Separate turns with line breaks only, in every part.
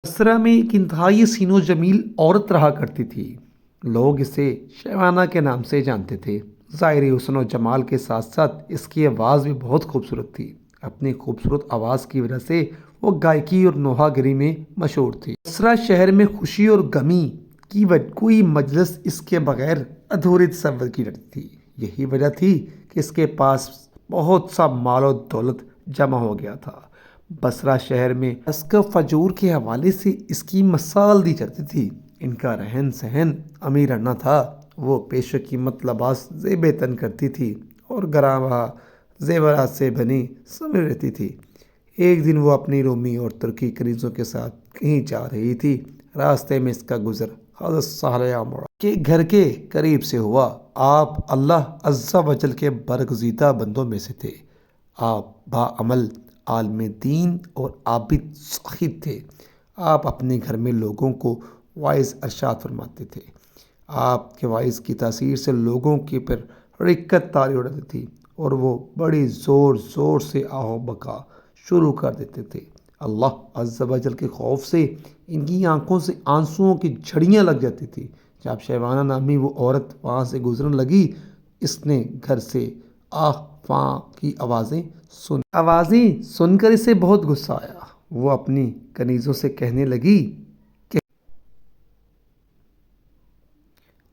बसरा में एक इंतहाई सीनो जमील औरत रहा करती थी। लोग इसे शहवाना के नाम से जानते थे। ज़ाहिरी हुस्न और जमाल के साथ साथ इसकी आवाज़ भी बहुत खूबसूरत थी। अपनी खूबसूरत आवाज़ की वजह से वो गायकी और नोहागिरी में मशहूर थी। बसरा शहर में खुशी और गमी की कोई मजलिस इसके बगैर अधूरी तस्वर की लगती थी। यही वजह थी कि इसके पास बहुत सा माल और दौलत जमा हो गया था। बसरा शहर में अस्क फजूर के हवाले से इसकी मिसाल दी जाती थी। इनका रहन सहन अमीराना था। वो पेशे कीमत लिबास ज़ेब तन करती थी और गरामा जेवरात से बनी समझ रहती थी। एक दिन वो अपनी रोमी और तुर्की कनीज़ों के साथ कहीं जा रही थी। रास्ते में इसका गुजर हज़रत सालेह अमर के घर के करीब से हुआ। आप अल्लाह अज़्ज़ा वजल के बरगज़ीदा बंदों में से थे। आप बाअमल आलम दीन और आबिद ज़ाहिद थे। आप अपने घर में लोगों को वाइज़ अरशाद फरमाते थे। आपके वाइज़ की तासीर से लोगों के पर रिक्कत तारी उड़ाती थी और वो बड़ी ज़ोर ज़ोर से आहो बका शुरू कर देते थे। अल्लाह अज़्ज़ा वजल के खौफ से इनकी आंखों से आंसुओं की झड़ियाँ लग जाती थी। जब शहवाना नामी वो औरत वहाँ से गुजरने लगी, इसने घर से आह फाँ की आवाज़ें सुनकर इसे बहुत गुस्सा आया। वो अपनी कनीज़ों से कहने लगी कि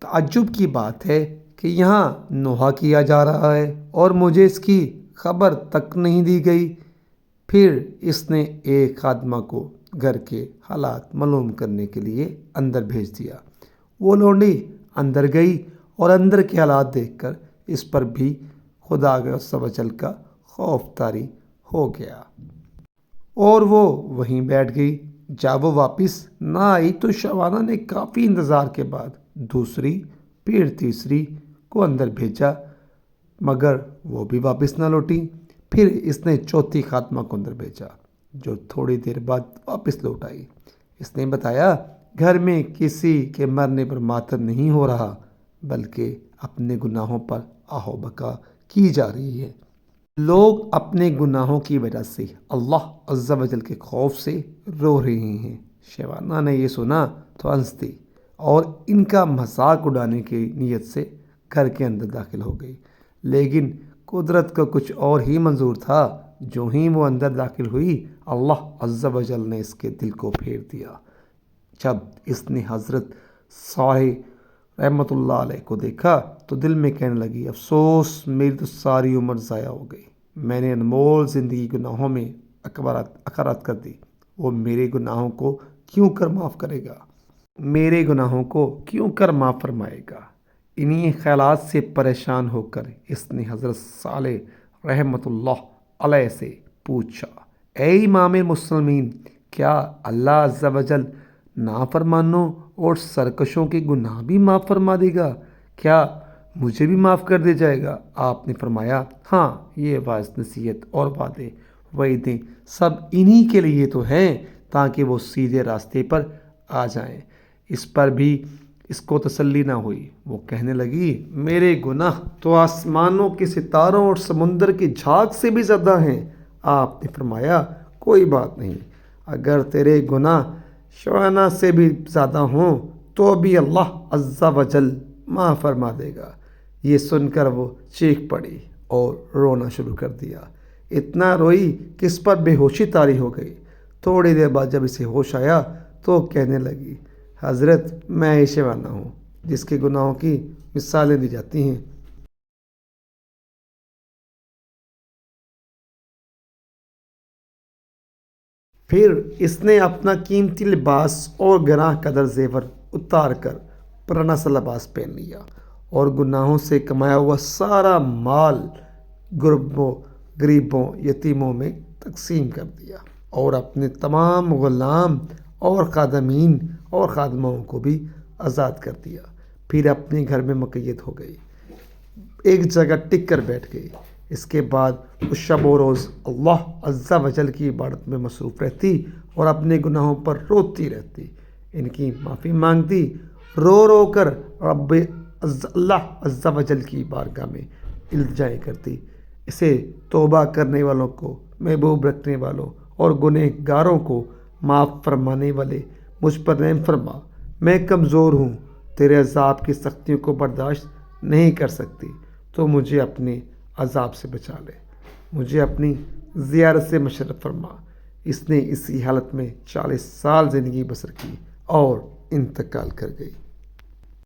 ताज्जुब की बात है कि यहाँ नोहा किया जा रहा है और मुझे इसकी खबर तक नहीं दी गई। फिर इसने एक खादमा को घर के हालात मालूम करने के लिए अंदर भेज दिया। वो लौंडी अंदर गई और अंदर के हालात देखकर इस पर भी खुदा के सवजल का खौफ तारी हो गया और वो वहीं बैठ गई। जब वो वापस ना आई तो शबाना ने काफ़ी इंतज़ार के बाद दूसरी फिर तीसरी को अंदर भेजा, मगर वो भी वापस ना लौटी। फिर इसने चौथी खात्मा को अंदर भेजा, जो थोड़ी देर बाद वापस लौट आई। इसने बताया, घर में किसी के मरने पर मातम नहीं हो रहा, बल्कि अपने गुनाहों पर आहो बका की जा रही है। लोग अपने गुनाहों की वजह से अल्लाह अज़्ज़ा वजल के खौफ से रो रहे हैं। शहवाना ने यह सुना तो हंस दी और इनका मजाक उड़ाने की नीयत से घर के अंदर दाखिल हो गई। लेकिन कुदरत का कुछ और ही मंजूर था। जो ही वो अंदर दाखिल हुई, अल्लाह अज़्ज़ा वजल ने इसके दिल को फेर दिया। जब इसने हज़रत सालेह रहमतुल्लाह अलैह को देखा तो दिल में कहने लगी, अफसोस मेरी तो सारी उम्र ज़ाया हो गई। मैंने अनमोल ज़िंदगी गुनाहों में अकारात कर दी। वो मेरे गुनाहों को क्यों कर माफ़ करेगा, मेरे गुनाहों को क्यों कर माफ़ फरमाएगा। इन्हीं ख्यालात से परेशान होकर इसने हज़रत सालेह रहमतुल्लाह अलैह से पूछा, ए इमाम मुस्लिमीन, क्या अल्लाह अज़्ज़ा वजल नाफरमानों और सरकशों के गुनाह भी माफ़ फरमा देगा? क्या मुझे भी माफ़ कर दिया जाएगा? आपने फरमाया, हाँ, ये वाइज़ नसीहत और वादे वईदें सब इन्हीं के लिए तो हैं ताकि वो सीधे रास्ते पर आ जाएं। इस पर भी इसको तसल्ली ना हुई। वो कहने लगी, मेरे गुनाह तो आसमानों के सितारों और समुंदर की झाग से भी ज़्यादा हैं। आपने फरमाया, कोई बात नहीं, अगर तेरे गुनाह शवाना से भी ज़्यादा हों तो भी अल्लाह अज़्ज़ा वजल माफ़ फरमा देगा। ये सुनकर वो चीख पड़ी और रोना शुरू कर दिया। इतना रोई कि इस पर बेहोशी तारी हो गई। थोड़ी देर बाद जब इसे होश आया तो कहने लगी, हज़रत, मैं ही शवाना हूँ जिसके गुनाहों की मिसालें दी जाती हैं। फिर इसने अपना कीमती लिबास और गराह कदर जेवर उतार कर पुराना सा लिबास पहन लिया और गुनाहों से कमाया हुआ सारा माल गुरबों गरीबों यतीमों में तकसीम कर दिया और अपने तमाम ग़ुलाम और खादमीन और खादमाओं को भी आज़ाद कर दिया। फिर अपने घर में मुक़य्यद हो गई, एक जगह टिक कर बैठ गई। इसके बाद उस शब व रोज़ अल्लाह अज़्ज़ा वजल की इबादत में मसरूफ़ रहती और अपने गुनाहों पर रोती रहती, इनकी माफ़ी मांगती, रो रो कर रब अल्लाह अज़्ज़ा वजल की बारगाह में इल्तिजाएं करती। इसे तौबा करने वालों को महबूब रखने वालों और गुनहगारों को معاف فرمانے والے مجھ پر رحم فرما، میں کمزور ہوں، تیرے عذاب کی سختیوں کو برداشت نہیں کر سکتی، تو مجھے اپنے عذاب سے بچا لے، مجھے اپنی زیارت سے مشرف فرما۔ اس نے اسی حالت میں 40 سال زندگی بسر کی اور انتقال کر گئی۔